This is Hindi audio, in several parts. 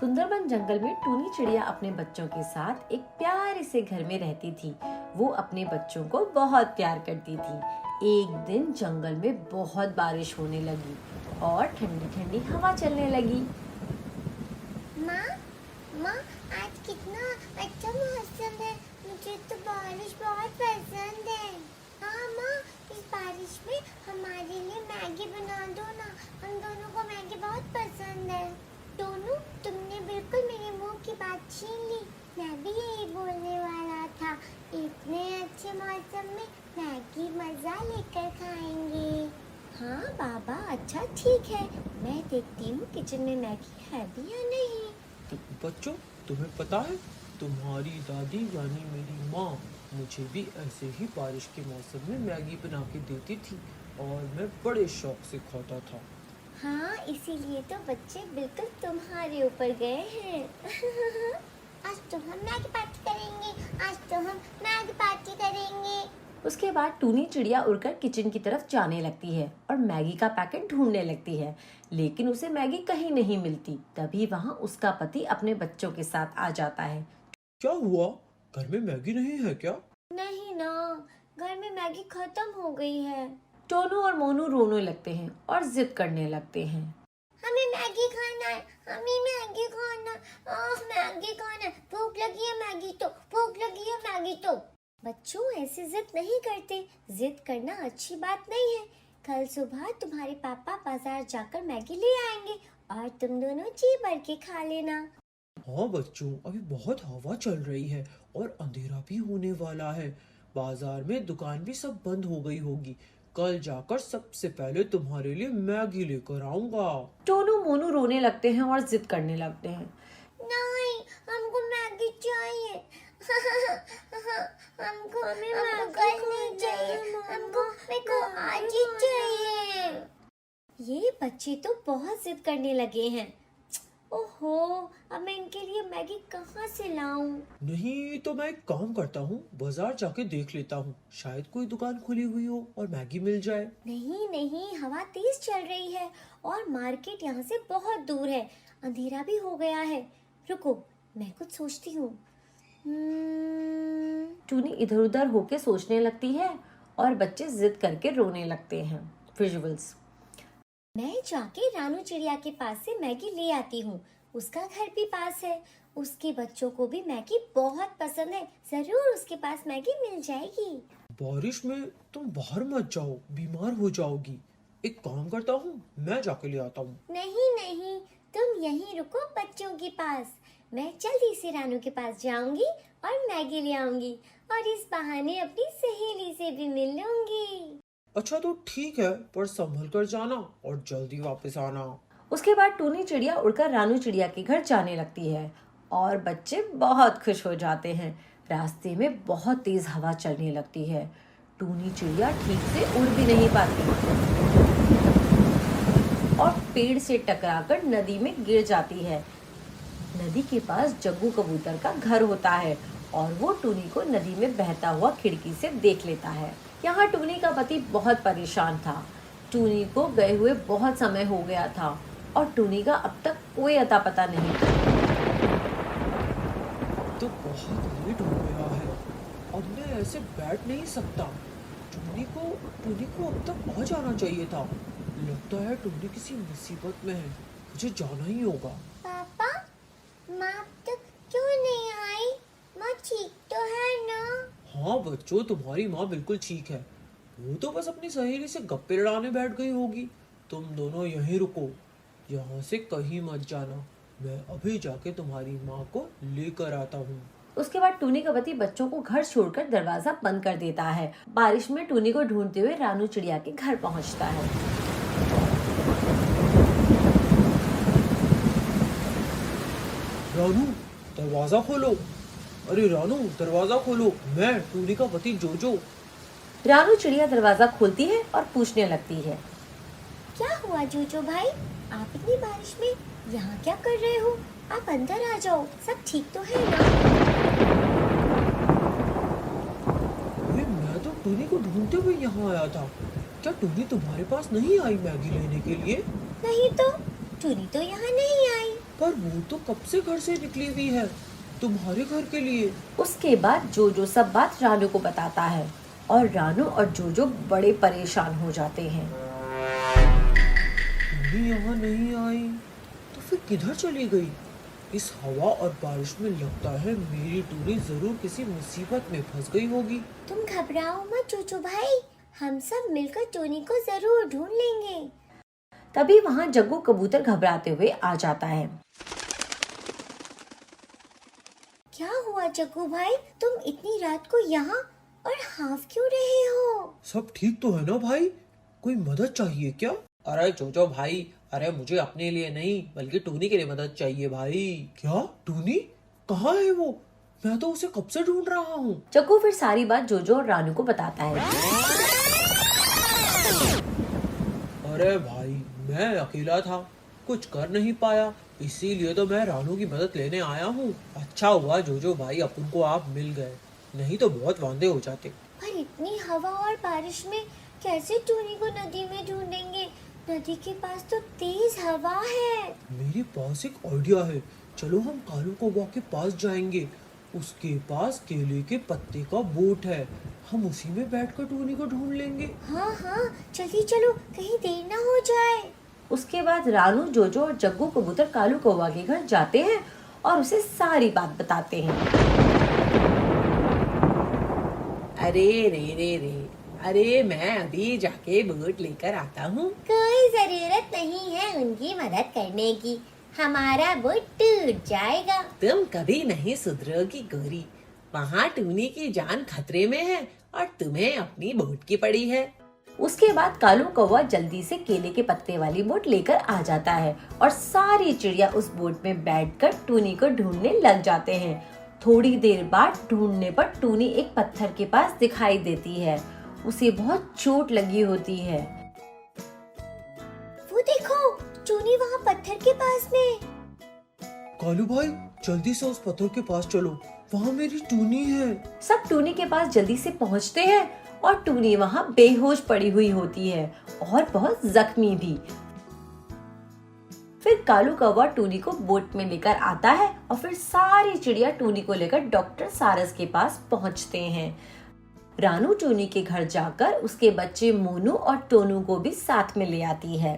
सुंदरबन जंगल में टूनी चिड़िया अपने बच्चों के साथ एक प्यारे से घर में रहती थी। वो अपने बच्चों को बहुत प्यार करती थी। एक दिन जंगल में बहुत बारिश होने लगी और ठंडी ठंडी हवा चलने लगी। माँ, माँ, आज कितना अच्छा मौसम है। मुझे तो बारिश बहुत पसंद है। हाँ माँ, इस बारिश में हमारे लिए मैगी बना दो ना। हम दोनों को मैगी बहुत पसंद है। दोनों, तुमने बिल्कुल मेरे मुंह की बात छीन ली। मैं भी यही बोलने वाला था। इतने अच्छे मौसम में मैगी मजा लेकर खाएंगे। हाँ बाबा, अच्छा ठीक है। मैं देखती हूँ किचन में मैगी है भी या नहीं। तो बच्चों, तुम्हें पता है तुम्हारी दादी यानी मेरी माँ मुझे भी ऐसे ही बारिश के मौसम में मैगी बना के देती थी और मैं बड़े शौक से खाता था। हाँ, इसीलिए तो बच्चे बिल्कुल तुम्हारे ऊपर गए हैं। आज तो हम मैगी पार्टी करेंगे। आज तो हम मैगी पार्टी करेंगे। उसके बाद टूनी चिड़िया उड़कर किचन की तरफ जाने लगती है और मैगी का पैकेट ढूंढने लगती है, लेकिन उसे मैगी कहीं नहीं मिलती। तभी वहाँ उसका पति अपने बच्चों के साथ आ जाता है। क्या हुआ? घर में मैगी नहीं है क्या? नहीं ना, घर में मैगी खत्म हो गई है। टोनू और मोनू रोने लगते हैं और जिद करने लगते हैं। हमें मैगी खाना है, हमें मैगी खाना है, मैगी खाना है। भूख लगी है मैगी तो, भूख लगी है मैगी तो। बच्चों, ऐसे जिद नहीं करते। जिद करना अच्छी बात नहीं है। कल सुबह तुम्हारे पापा बाजार जाकर मैगी ले आएंगे और तुम दोनों जी भर के खा लेना। हाँ बच्चों, अभी बहुत हवा चल रही है और अंधेरा भी होने वाला है। बाजार में दुकान भी सब बंद हो गई होगी। कल जाकर सबसे पहले तुम्हारे लिए मैगी लेकर आऊंगा। टोनू मोनू रोने लगते हैं और जिद करने लगते हैं। नहीं, हमको मैगी चाहिए। हमको कल नहीं चाहिए। हमको मेरे को आज ही चाहिए। ये बच्चे तो बहुत जिद करने लगे हैं। ओहो, अब मैं इनके लिए मैगी कहाँ से लाऊं? नहीं तो मैं एक काम करता हूँ, बाजार जाके देख लेता हूँ, शायद कोई दुकान खुली हुई हो और मैगी मिल जाए। नहीं नहीं, हवा तेज चल रही है और मार्केट यहाँ से बहुत दूर है। अंधेरा भी हो गया है। रुको, मैं कुछ सोचती हूँ। टूनी इधर उधर होके सोचने लगती है और बच्चे जिद करके रोने लगते हैं। विजुअल्स। मैं जाके रानू चिड़िया के पास से मैगी ले आती हूँ। उसका घर भी पास है। उसके बच्चों को भी मैगी बहुत पसंद है। जरूर उसके पास मैगी मिल जाएगी। बारिश में तुम बाहर मत जाओ, बीमार हो जाओगी। एक काम करता हूँ, मैं जाके ले आता हूँ। नहीं नहीं, तुम यहीं रुको बच्चों के पास। मैं जल्दी से रानू के पास जाऊंगी और मैगी ले आऊंगी और इस बहाने अपनी सहेली से भी मिल लूंगी। अच्छा तो ठीक है, पर संभल कर जाना और जल्दी वापस आना। उसके बाद टूनी चिड़िया उड़कर रानू चिड़िया के घर जाने लगती है और बच्चे बहुत खुश हो जाते हैं। रास्ते में बहुत तेज हवा चलने लगती है। टूनी चिड़िया ठीक से उड़ भी नहीं पाती और पेड़ से टकराकर नदी में गिर जाती है। नदी के पास जग्गू कबूतर का घर होता है और वो टूनी को नदी में बहता हुआ खिड़की से देख लेता है। यहाँ टूनी का पति बहुत परेशान था। टूनी को गए हुए बहुत समय हो गया था और टूनी का अब तक कोई अता पता नहीं था। तो बहुत लेट हो गया है, अब मैं ऐसे बैठ नहीं सकता। टूनी को अब तक आ जाना चाहिए था। लगता है टूनी किसी मुसीबत में है, मुझे जाना ही होगा। पापा, माँ अब तक क्यों नहीं आई? माँ ठीक तो है ना? हाँ बच्चों, तुम्हारी माँ बिल्कुल ठीक है। वो तो बस अपनी सहेली से गप्पे लड़ाने बैठ गई होगी। तुम दोनों यहीं रुको, यहाँ से कहीं मत जाना। मैं अभी जाके तुम्हारी माँ को लेकर आता हूँ। उसके बाद टूनी का पति बच्चों को घर छोड़कर दरवाजा बंद कर देता है। बारिश में टूनी को ढूंढते हुए रानू चिड़िया के घर पहुँचता है। रानू, दरवाजा खोलो। अरे रानू, दरवाजा खोलो, मैं टूनी का पति जोजो। रानू चिड़िया दरवाजा खोलती है और पूछने लगती है। क्या हुआ जोजो भाई? आप इतनी बारिश में यहाँ क्या कर रहे हो? आप अंदर आ जाओ, सब ठीक तो है ना? अरे मैं तो टूनी को ढूंढते हुए यहाँ आया था। क्या टूनी तुम्हारे पास नहीं आई मैगी लेने के लिए? नहीं तो टूनी तो यहाँ नहीं आई। पर वो तो कब से घर से निकली हुई है तुम्हारे घर के लिए। उसके बाद जोजो सब बात रानू को बताता है और रानू और जोजो बड़े परेशान हो जाते हैं। टूनी यहाँ नहीं आई तो फिर किधर चली गई। इस हवा और बारिश में लगता है मेरी टूनी जरूर किसी मुसीबत में फंस गई होगी। तुम घबराओ मत चूचू भाई, हम सब मिलकर टूनी को जरूर ढूंढ लेंगे। तभी वहाँ जग्गू कबूतर घबराते हुए आ जाता है। क्या हुआ जग्गू भाई, तुम इतनी रात को यहाँ और हाफ क्यों रहे हो? सब ठीक तो है ना भाई, कोई मदद चाहिए क्या। अरे जोजो भाई, अरे मुझे अपने लिए नहीं बल्कि टूनी के लिए मदद चाहिए भाई। क्या टूनी कहाँ है वो, मैं तो उसे कब से ढूंढ रहा हूँ। जग्गू फिर सारी बात जोजो और रानू को बताता है। अरे भाई मैं अकेला था, कुछ कर नहीं पाया, इसीलिए तो मैं रानू की मदद लेने आया हूँ। अच्छा हुआ जोजो भाई अपन को आप मिल गए, नहीं तो बहुत वांदे हो जाते। पर इतनी हवा और बारिश में कैसे टूनी को नदी में ढूंढेंगे? नदी के पास तो तेज हवा है। मेरे पास एक आइडिया है, चलो हम कालू कौवा के पास जाएंगे। उसके पास केले के पत्ते का बोट है, हम उसी में बैठकर टूनी को ढूंढ लेंगे। हाँ हाँ जल्दी चलो, कहीं देर ना हो जाए। उसके बाद रानू, जोजो और जग्गू कबूतर कालू कौवा के घर जाते हैं और उसे सारी बात बताते हैं। अरे रे, अरे मैं अभी जाके बोट लेकर आता हूँ। कोई जरूरत नहीं है उनकी मदद करने की, हमारा बोट टूट जाएगा। तुम कभी नहीं सुधरोगी गोरी, वहाँ टूनी की जान खतरे में है और तुम्हें अपनी बोट की पड़ी है। उसके बाद कालू कौवा जल्दी से केले के पत्ते वाली बोट लेकर आ जाता है और सारी चिड़िया उस बोट में बैठकर टूनी को ढूंढने लग जाते हैं। थोड़ी देर बाद ढूंढने पर टूनी एक पत्थर के पास दिखाई देती है। उसे बहुत चोट लगी होती है। वो देखो टूनी वहाँ पत्थर के पास में। कालू भाई जल्दी से उस पत्थर के पास चलो, वहाँ मेरी टूनी है। सब टूनी के पास जल्दी से पहुँचते हैं और टूनी वहाँ बेहोश पड़ी हुई होती है और बहुत जख्मी भी। फिर कालू कौवा टूनी को बोट में लेकर आता है और फिर सारी चिड़िया टूनी को लेकर डॉक्टर सारस के पास पहुँचते हैं। रानू टूनी के घर जाकर उसके बच्चे मोनू और टोनू को भी साथ में ले आती है।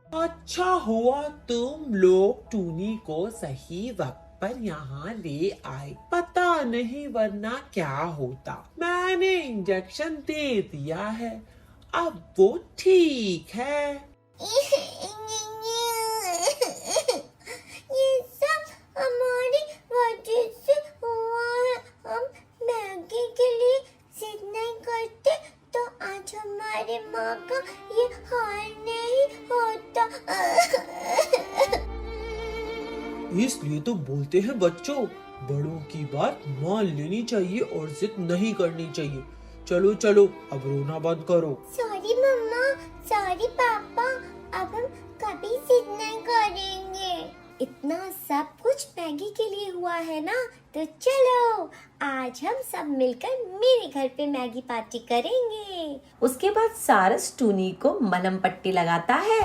अच्छा हुआ तुम लोग टूनी को सही वक्त पर यहाँ ले आए, पता नहीं वरना क्या होता। मैंने इंजेक्शन दे दिया है, अब वो ठीक है। ये सब हमारी वजह से हुआ है। हम मैगी के लिए जिद नहीं करते तो आज हमारे माँ का ये हाल नहीं होता। इसलिए तो बोलते हैं बच्चों, बड़ों की बात मान लेनी चाहिए और जिद नहीं करनी चाहिए। चलो चलो अब रोना बंद करो। सॉरी मम्मा, सॉरी पापा, अब हम कभी जिद नहीं करेंगे। इतना सब कुछ मैगी के लिए हुआ है ना, तो चलो आज हम सब मिलकर मेरे घर पे मैगी पार्टी करेंगे। उसके बाद सारस टूनी को मलहम पट्टी लगाता है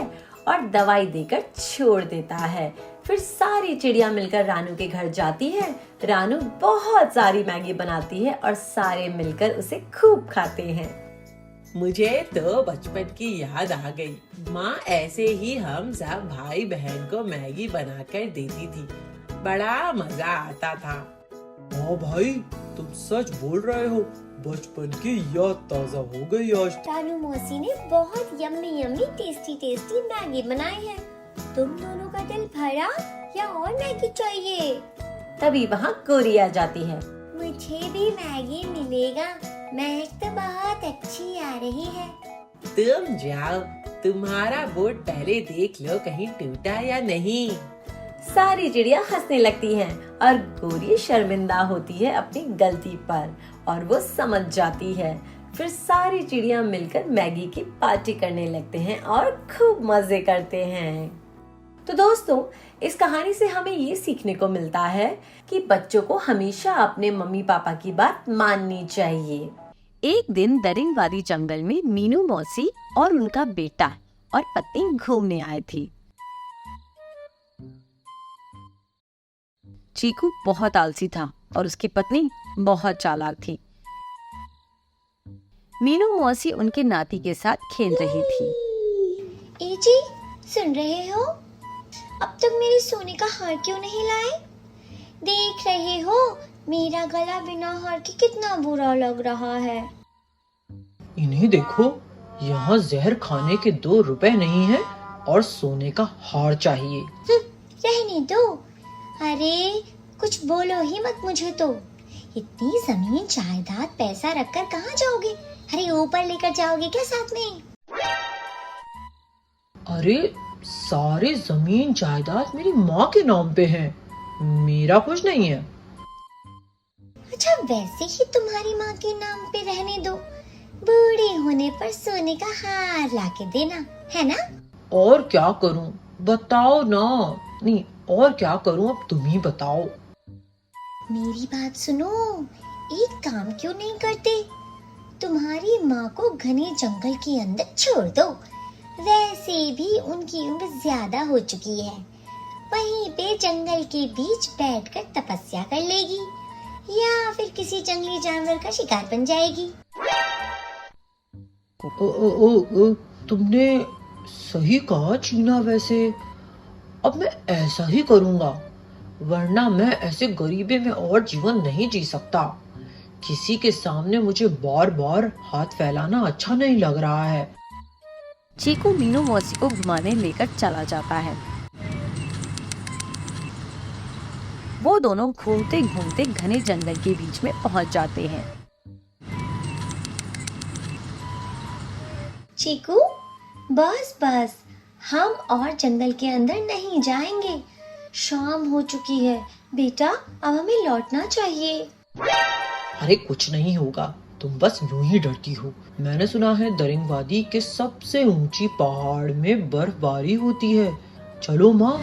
और दवाई देकर छोड़ देता है। फिर सारी चिड़िया मिलकर रानू के घर जाती है। रानू बहुत सारी मैगी बनाती है और सारे मिलकर उसे खूब खाते हैं। मुझे तो बचपन की याद आ गई। माँ ऐसे ही हम सब भाई बहन को मैगी बनाकर देती थी, बड़ा मजा आता था। हाँ भाई तुम सच बोल रहे हो, बचपन की याद ताजा हो गई आज। रानू मौसी ने बहुत yummy yummy tasty tasty Maggi बनाई है। तुम दोनों का दिल भरा या और मैगी चाहिए? तभी वहाँ गोरी आ जाती है। मुझे भी मैगी मिलेगा, महक तो बहुत अच्छी आ रही है। तुम जाओ, तुम्हारा बोट पहले देख लो कहीं टूटा या नहीं। सारी चिड़िया हंसने लगती हैं और गोरी शर्मिंदा होती है अपनी गलती पर और वो समझ जाती है। फिर सारी चिड़िया मिलकर मैगी की पार्टी करने लगते हैं और खूब मजे करते हैं। तो दोस्तों, इस कहानी से हमें ये सीखने को मिलता है कि बच्चों को हमेशा अपने मम्मी पापा की बात माननी चाहिए। एक दिन दरिंगबादी जंगल में मीनू मौसी और उनका बेटा और पत्नी घूमने आए थे। चीकू बहुत आलसी था और उसकी पत्नी बहुत चालाक थी। मीनू मौसी उनके नाती के साथ खेल रही थी। ए जी, सुन रहे हो? अब तक मेरे सोने का हार क्यों नहीं लाए? देख रहे हो मेरा गला बिना हार के कितना बुरा लग रहा है। इन्हें देखो, यहाँ जहर खाने के 2 रुपए नहीं है और सोने का हार चाहिए। रहने दो। अरे कुछ बोलो ही मत मुझे तो। इतनी जमीन जायदाद पैसा रखकर कहाँ जाओगे? अरे ऊपर लेकर जाओगे क्या साथ में? अरे सारे जमीन जायदाद मेरी माँ के नाम पे हैं, मेरा कुछ नहीं है। अच्छा, वैसे ही तुम्हारी माँ के नाम पे रहने दो। बूढ़े होने पर सोने का हार लाके देना, है ना? और क्या करूं, बताओ ना। नहीं, और क्या करूं, अब तुम ही बताओ। मेरी बात सुनो, एक काम क्यों नहीं करते? तुम्हारी माँ को घने जंगल के अंदर छोड़ दो। वैसे भी उनकी उम्र ज्यादा हो चुकी है। वहीं पे जंगल के बीच बैठकर तपस्या कर लेगी या फिर किसी जंगली जानवर का शिकार बन जाएगी। तुमने सही कहा चीना। वैसे अब मैं ऐसा ही करूंगा, वरना मैं ऐसे गरीबी में और जीवन नहीं जी सकता। किसी के सामने मुझे बार बार हाथ फैलाना अच्छा नहीं लग रहा है। चीकू मीनू मौसी को घुमाने लेकर चला जाता है। वो दोनों घूमते घूमते घने जंगल के बीच में पहुंच जाते हैं। चीकू, बस बस, हम और जंगल के अंदर नहीं जाएंगे। शाम हो चुकी है बेटा, अब हमें लौटना चाहिए। अरे कुछ नहीं होगा, तुम बस यूं ही डरती हो। मैंने सुना है दरिंग वादी के सबसे ऊंची पहाड़ में बर्फबारी होती है। चलो माँ,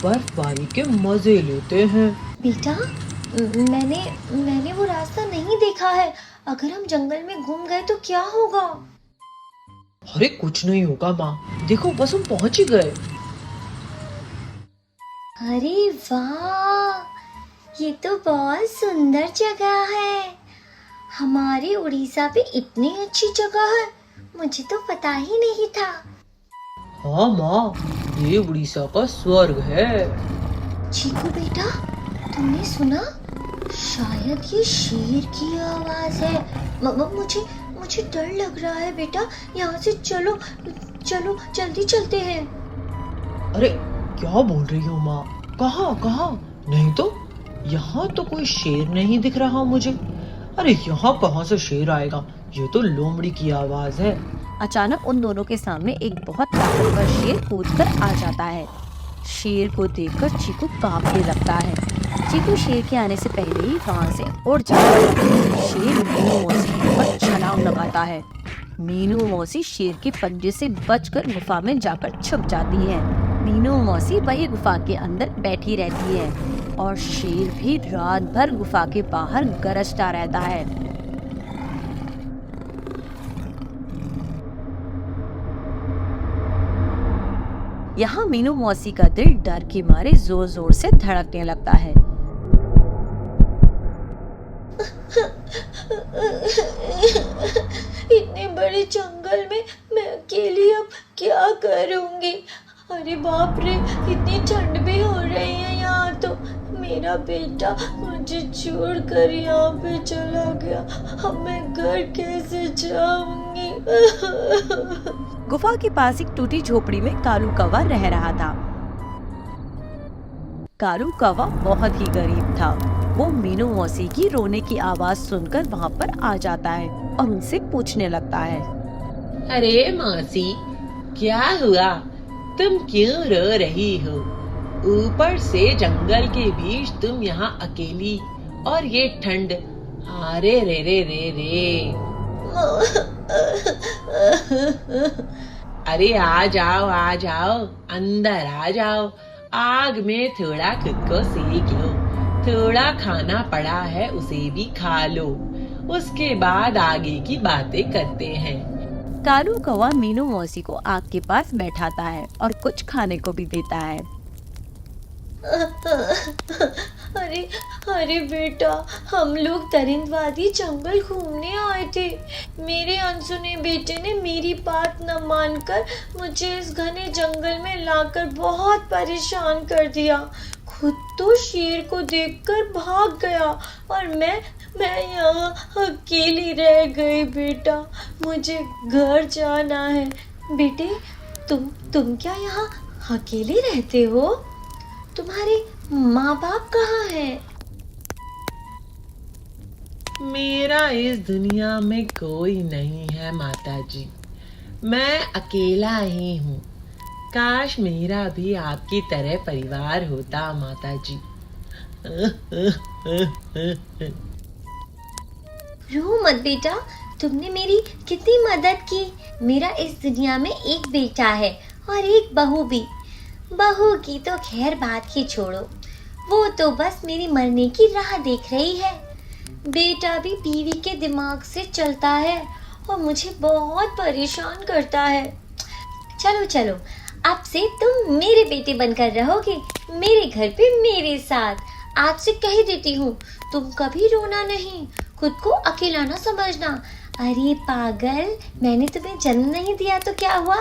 बर्फबारी के मजे लेते हैं। बेटा, मैंने वो रास्ता नहीं देखा है। अगर हम जंगल में गुम गए तो क्या होगा? अरे कुछ नहीं होगा माँ, देखो बस हम पहुँच ही गए। अरे वाह, ये तो बहुत सुंदर जगह है। हमारे उड़ीसा पे इतनी अच्छी जगह है, मुझे तो पता ही नहीं था। हाँ माँ, ये उड़ीसा का स्वर्ग है। चीकू बेटा, तुमने सुना? शायद ये शेर की आवाज है। मुझे डर लग रहा है बेटा। यहाँ से चलो चलो, जल्दी चलते हैं। अरे क्या बोल रही हो माँ? कहाँ कहाँ? नहीं तो यहाँ तो कोई शेर नहीं दिख रहा मुझे। अरे यहाँ कहाँ से शेर आएगा? ये तो लोमड़ी की आवाज है। अचानक उन दोनों के सामने एक बहुत ताकतवर शेर कूदकर आ जाता है। शेर को देखकर चीकू कांपने लगता है। चीकू शेर के आने से पहले ही वहाँ से उड़ जाता है। शेर मीनू मौसी पर छलांग लगाता है। मीनू मौसी शेर के पंजे से बचकर गुफा में जाकर छुप जाती है। मीनू मौसी वही गुफा के अंदर बैठी रहती है और शेर भी रात भर गुफा के बाहर गरजता रहता है। यहाँ मीनू मौसी का दिल डर के मारे जोर जोर से धड़कने लगता है। इतने बड़े जंगल में मैं अकेली अब क्या करूंगी? अरे बाप रे, इतनी ठंड भी हो रही है यहाँ तो। मेरा बेटा मुझे छोड़कर यहाँ पे चला गया। अब मैं घर कैसे जाऊंगी? गुफा के पास एक टूटी झोपड़ी में कालू कौवा रह रहा था। कालू कौवा बहुत ही गरीब था। वो मीनू मौसी की रोने की आवाज सुनकर वहाँ पर आ जाता है और उनसे पूछने लगता है, अरे मौसी, क्या हुआ? तुम क्यों रो रही हो? ऊपर से जंगल के बीच तुम यहाँ अकेली, और ये ठंड। अरे रे रे रे रे। अरे आ जाओ, अंदर आ जाओ। आग में थोड़ा खुद को सेक लो। थोड़ा खाना पड़ा है, उसे भी खा लो। उसके बाद आगे की बातें करते हैं। कालू कौवा मीनू मौसी को आग के पास बैठाता है और कुछ खाने को भी देता है। अरे अरे बेटा, हम लोग दरिंदवादी जंगल घूमने आए थे। मेरे अनसुने बेटे ने मेरी बात न मानकर मुझे इस घने जंगल में लाकर बहुत परेशान कर दिया। खुद तो शेर को देखकर भाग गया और मैं यहाँ अकेली रह गई बेटा। मुझे घर जाना है। बेटे, तुम क्या यहाँ अकेले रहते हो? तुम्हारे माँ बाप कहाँ हैं? मेरा इस दुनिया में कोई नहीं है माता जी, मैं अकेला ही हूँ। काश मेरा भी आपकी तरह परिवार होता माता जी। रो मत बेटा, तुमने मेरी कितनी मदद की। मेरा इस दुनिया में एक बेटा है और एक बहू भी। बहू की तो खैर बात ही छोड़ो, वो तो बस मेरी मरने की राह देख रही है। बेटा भी बीवी के दिमाग से चलता है और मुझे बहुत परेशान करता है। चलो चलो, अब से तुम मेरे बेटे बनकर रहोगे, मेरे घर पे मेरे साथ। आज से कह देती हूँ, तुम कभी रोना नहीं, खुद को अकेला ना समझना। अरे पागल, मैंने तुम्हें जन्म नहीं दिया तो क्या हुआ,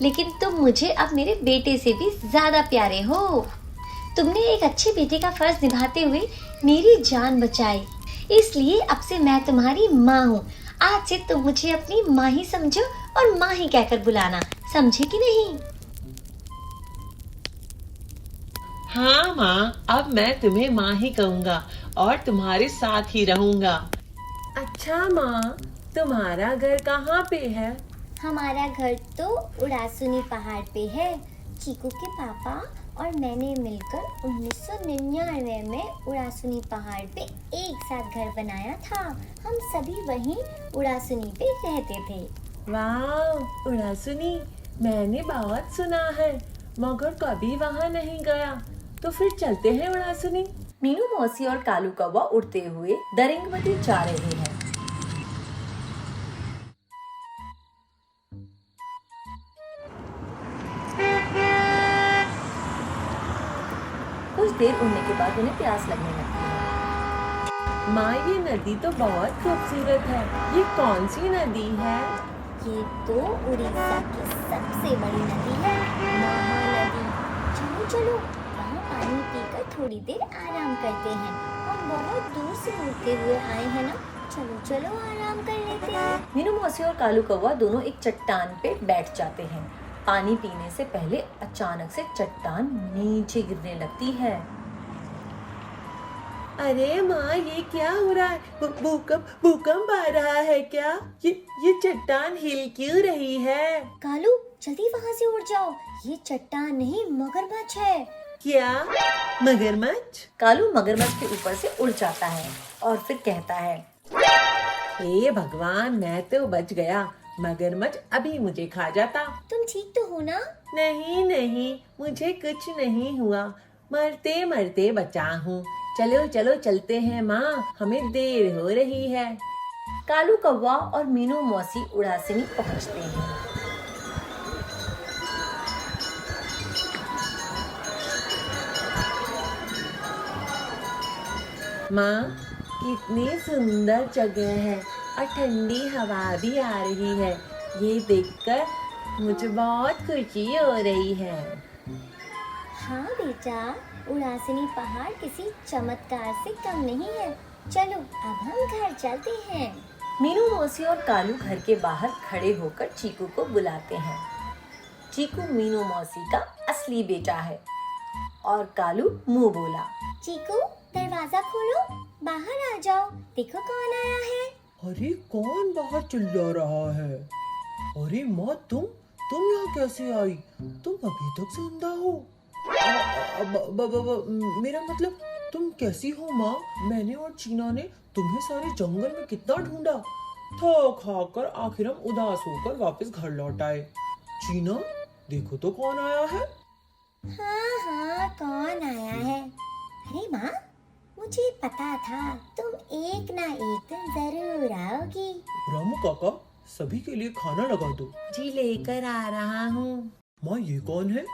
लेकिन तुम मुझे अब मेरे बेटे से भी ज्यादा प्यारे हो। तुमने एक अच्छे बेटे का फर्ज निभाते हुए मेरी जान बचाई, इसलिए अब से मैं तुम्हारी माँ हूँ। आज से तुम मुझे अपनी माँ ही समझो और माँ ही कहकर बुलाना, समझे कि नहीं? हाँ माँ, अब मैं तुम्हें माँ ही कहूँगा और तुम्हारे साथ ही रहूँगा। अच्छा माँ, तुम्हारा घर कहाँ पे है? हमारा घर तो उड़ासुनी पहाड़ पे है। चीकू के पापा और मैंने मिलकर 1999 में उड़ासुनी पहाड़ पे एक साथ घर बनाया था। हम सभी वहीं उड़ासुनी पे रहते थे। वाह उड़ासुनी, मैंने बहुत सुना है मगर कभी वहाँ नहीं गया। तो फिर चलते हैं उड़ासुनी। मीनू मौसी और कालू कौवा उड़ते हुए दरिंगवती जा रहे हैं। कुछ देर उड़ने के बाद उन्हें प्यास लगने लगती है। माँ, ये नदी तो बहुत खूबसूरत है, ये कौन सी नदी है? ये तो उड़ीसा की सबसे बड़ी नदी है, महानदी। चलो चलो, वहाँ पानी पीकर थोड़ी देर आराम करते हैं। हम बहुत दूर से उड़ते हुए आए हैं ना, चलो चलो आराम कर लेते हैं। मीनू मौसी और कालू कौवा दोनों एक चट्टान पे बैठ जाते हैं। पानी पीने से पहले अचानक से चट्टान नीचे गिरने लगती है। अरे माँ, ये क्या हो रहा है? भूकंप आ रहा है क्या? ये चट्टान हिल क्यों रही है? कालू, जल्दी वहाँ से उड़ जाओ, ये चट्टान नहीं मगरमच्छ है। क्या मगरमच्छ? कालू मगरमच्छ के ऊपर से उड़ जाता है और फिर कहता है, हे भगवान, मैं तो बच गया। मगरमच्छ अभी मुझे खा जाता। तुम ठीक तो हो ना? नहीं नहीं, मुझे कुछ नहीं हुआ, मरते मरते बचा हूँ। चलो चलो चलते हैं माँ, हमें देर हो रही है। कालू कौवा और मीनू मौसी उड़ासुनी पहुँचते हैं। माँ, कितनी सुंदर जगह है और ठंडी हवा भी आ रही है। ये देखकर मुझे बहुत खुशी हो रही है। हाँ बेटा, उड़ासुनी पहाड़ किसी चमत्कार से कम नहीं है। चलो अब हम घर चलते हैं। मीनू मौसी और कालू घर के बाहर खड़े होकर चीकू को बुलाते हैं। चीकू मीनू मौसी का असली बेटा है और कालू मुंह बोला। चीकू, दरवाजा खोलो, बाहर आ जाओ, देखो कौन आया है। अरे कौन बाहर चिल्ला रहा है? अरे माँ, तुम यहाँ कैसे आई? तुम अभी तक जिंदा हो? मेरा मतलब, तुम कैसी हो माँ? मैंने और चीना ने तुम्हें सारे जंगल में कितना ढूंढा। थक हाकर आखिर हम उदास होकर वापस घर लौट आए। चीना, देखो तो कौन आया है? हाँ हाँ, कौन आया है? अरे माँ, मुझे पता था तुम एक ना एक दिन जरूर आओगी। रामू काका, सभी के लिए खाना लगा दो। जी लेकर आ रहा हूँ। माँ, ये कौन है?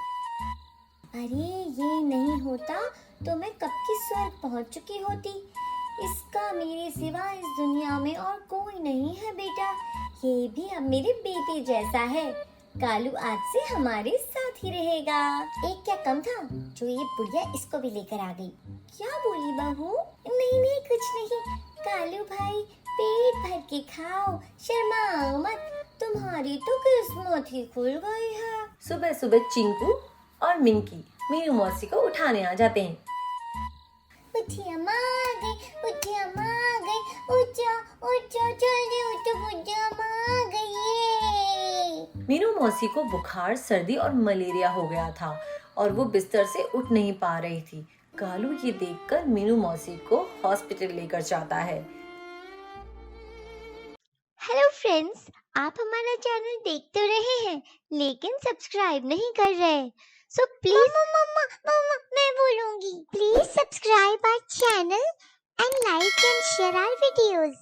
अरे ये नहीं होता तो मैं कब की स्वर्ग पहुंच चुकी होती। इसका मेरे सिवा इस दुनिया में और कोई नहीं है बेटा। ये भी अब मेरे बेटे जैसा है। कालू आज से हमारे साथ ही रहेगा। एक क्या कम था जो ये बुढ़िया इसको भी लेकर आ गई। क्या बोली बहू? नहीं नहीं कुछ नहीं। कालू भाई पेट भर के खाओ, शर्माओ मत। तुम्हारी तो किस्मत ही खुल गई है। सुबह सुबह चिंकू और मिंकी मीनू मौसी को उठाने आ जाते हैं। बुढ़िया माँ आ गई, बुढ़िया माँ आ गई। उठ जाओ उठ जाओ, जल्दी उठो, बुढ़िया माँ आ गई है। मीनू मौसी को बुखार, सर्दी और मलेरिया हो गया था और वो बिस्तर से उठ नहीं पा रही थी। कालू ये देखकर मीनू मौसी को हॉस्पिटल लेकर जाता है। हेलो फ्रेंड्स, आप हमारा चैनल देख तो रहे हैं लेकिन सब्सक्राइब नहीं कर रहे। सो प्लीज मम्मा मैं बोलूंगी, please subscribe our channel and like and share our videos.